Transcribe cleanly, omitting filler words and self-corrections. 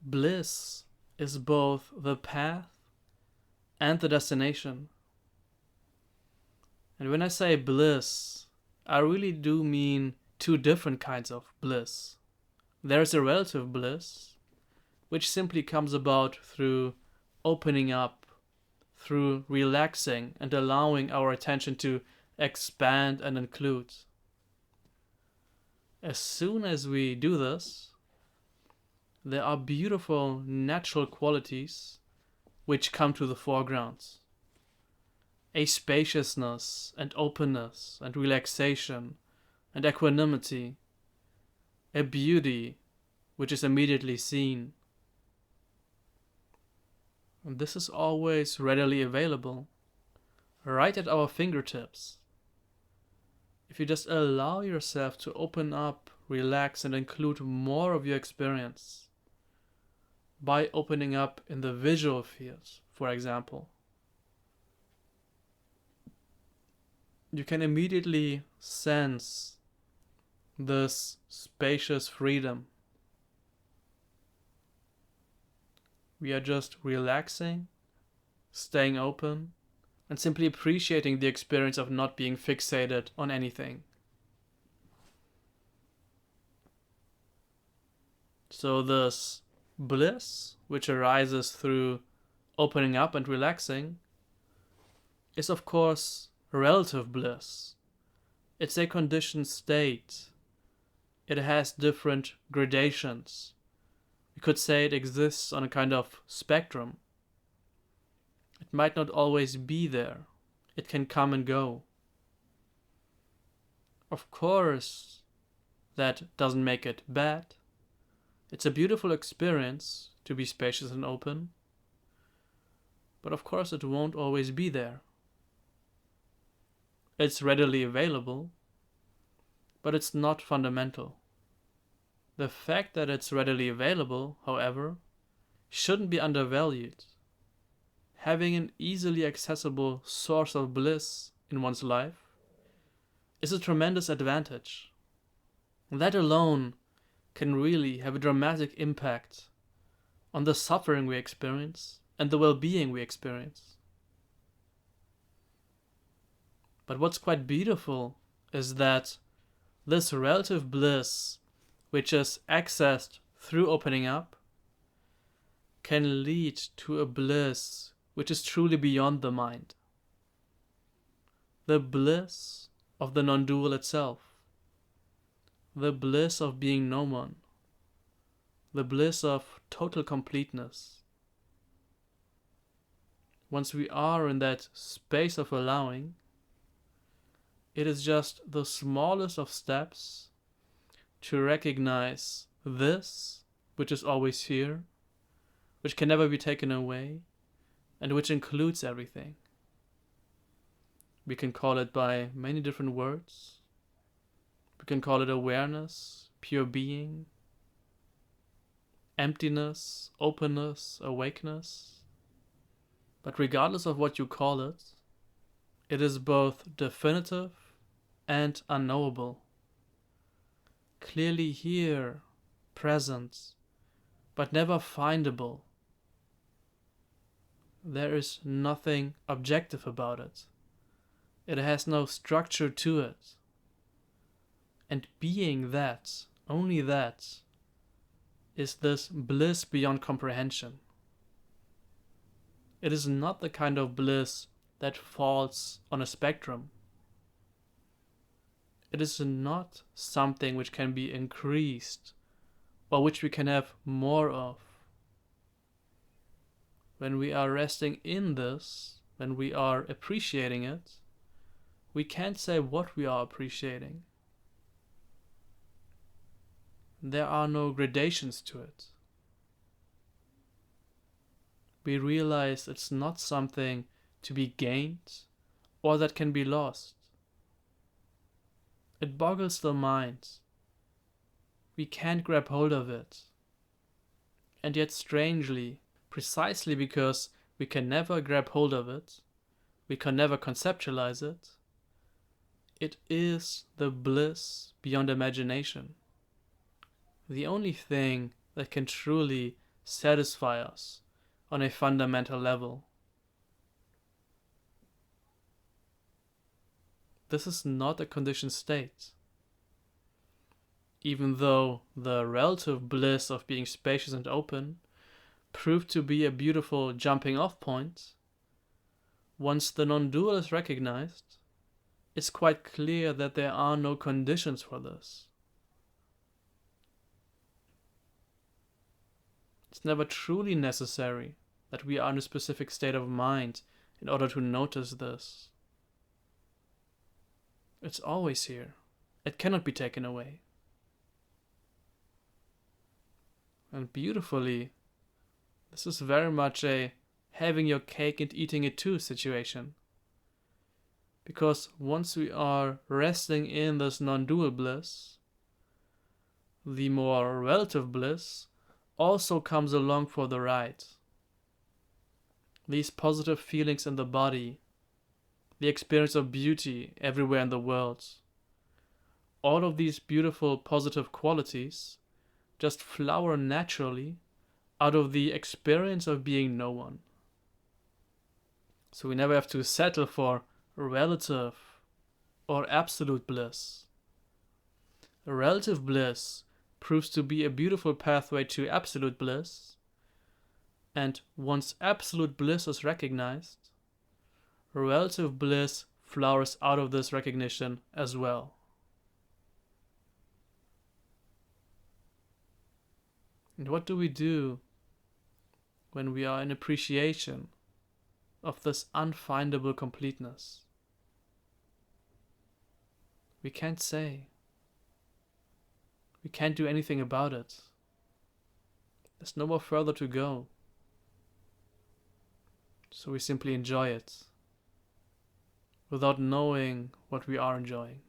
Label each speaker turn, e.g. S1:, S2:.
S1: Bliss is both the path and the destination. And when I say bliss, I really do mean two different kinds of bliss. There's a relative bliss, which simply comes about through opening up, through relaxing and allowing our attention to expand and include. As soon as we do this, there are beautiful natural qualities which come to the foreground. A spaciousness and openness and relaxation and equanimity, a beauty which is immediately seen. And this is always readily available, right at our fingertips. If you just allow yourself to open up, relax, and include more of your experience, by opening up in the visual field, for example, you can immediately sense this spacious freedom. We are just relaxing, staying open, and simply appreciating the experience of not being fixated on anything. So this bliss, which arises through opening up and relaxing, is of course relative bliss. It's a conditioned state. It has different gradations. You could say it exists on a kind of spectrum. It might not always be there. It can come and go. Of course, that doesn't make it bad. It's a beautiful experience to be spacious and open, but of course it won't always be there. It's readily available, but it's not fundamental. The fact that it's readily available, however, shouldn't be undervalued. Having an easily accessible source of bliss in one's life is a tremendous advantage. That alone can really have a dramatic impact on the suffering we experience and the well-being we experience. But what's quite beautiful is that this relative bliss, which is accessed through opening up, can lead to a bliss which is truly beyond the mind. The bliss of the non-dual itself. The bliss of being no one. The bliss of total completeness. Once we are in that space of allowing, it is just the smallest of steps to recognize this, which is always here, which can never be taken away, and which includes everything. We can call it by many different words. We can call it awareness, pure being, emptiness, openness, awakeness. But regardless of what you call it, it is both definitive and unknowable. Clearly here, present, but never findable. There is nothing objective about it. It has no structure to it. And being that, only that, is this bliss beyond comprehension. It is not the kind of bliss that falls on a spectrum. It is not something which can be increased or which we can have more of. When we are resting in this, when we are appreciating it, we can't say what we are appreciating. There are no gradations to it. We realize it's not something to be gained or that can be lost. It boggles the mind. We can't grab hold of it. And yet strangely, precisely because we can never grab hold of it, we can never conceptualize it, it is the bliss beyond imagination. The only thing that can truly satisfy us on a fundamental level. This is not a conditioned state. Even though the relative bliss of being spacious and open proved to be a beautiful jumping off point, once the non-dual is recognized, it's quite clear that there are no conditions for this. It's never truly necessary that we are in a specific state of mind in order to notice this. It's always here. It cannot be taken away. And beautifully, this is very much a having your cake and eating it too situation. Because once we are resting in this non-dual bliss, the more relative bliss also comes along for the ride. These positive feelings in the body, the experience of beauty everywhere in the world, all of these beautiful positive qualities just flower naturally out of the experience of being no one. So we never have to settle for relative or absolute bliss. Relative bliss proves to be a beautiful pathway to absolute bliss, and once absolute bliss is recognized, relative bliss flowers out of this recognition as well. And what do we do when we are in appreciation of this unfindable completeness? We can't say. We can't do anything about it. There's nowhere further to go. So we simply enjoy it without knowing what we are enjoying.